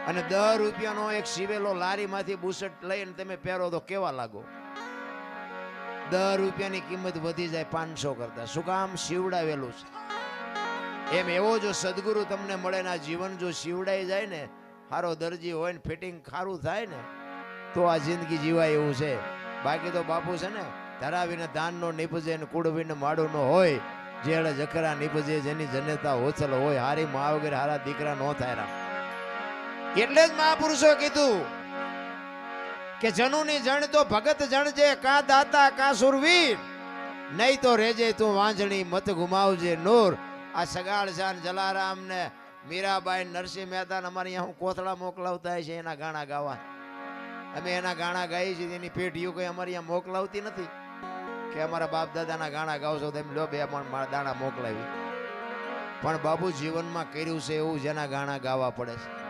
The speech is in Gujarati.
અને 10 રૂપિયાનો એક સીવેલો લારીમાંથી બુશર્ટ લઈને તમે પહેરો તો કેવા લાગો? 10 રૂપિયાની કિંમત વધી જાય 500 કરતા. શું કામ? સીવડાવેલું છે. એમ એવો જો સદગુરુ તમને મળે ને આ જીવન જો સીવડાઈ જાય ને, સારો દરજી હોય ને ફિટિંગ ખારું થાય ને, તો આ જિંદગી જીવાય એવું છે. બાકી તો બાપુ છે ને, ધરાવીને દાન નો નીપજે ને કુડવીને માડું નો હોય, જેડે જખરા નીપજે જેની જનેતા હોચલ હોય, હારી મા વગર હારા દીકરા નો થાય. એટલે જ મહાપુરુષો કીધું કે જનુની જણ તો ભગત જણજે, કા દાતા કા સુરવીર, નહીં તો રેજે તું વાંજણી મત ગુમાવજે નૂર. આ સગાળ શાન જલારામ ને મીરાબાઈ નરસિંહ મહેતા અમારે અહીંયા હું કોથળા મોકલાવતા છે એના ગાણા ગાવા. અમે એના ગાણા ગાઈએ છીએ. એની પેઢીઓ કઈ અમારે અહીંયા મોકલાવતી નથી કે અમારા બાપ દાદાના ગાણા ગાવશો તો એમ લો 2 મારા દાણા મોકલાવી. પણ બાપુ જીવનમાં કર્યું છે એવું જેના ગાણા ગાવા પડે છે.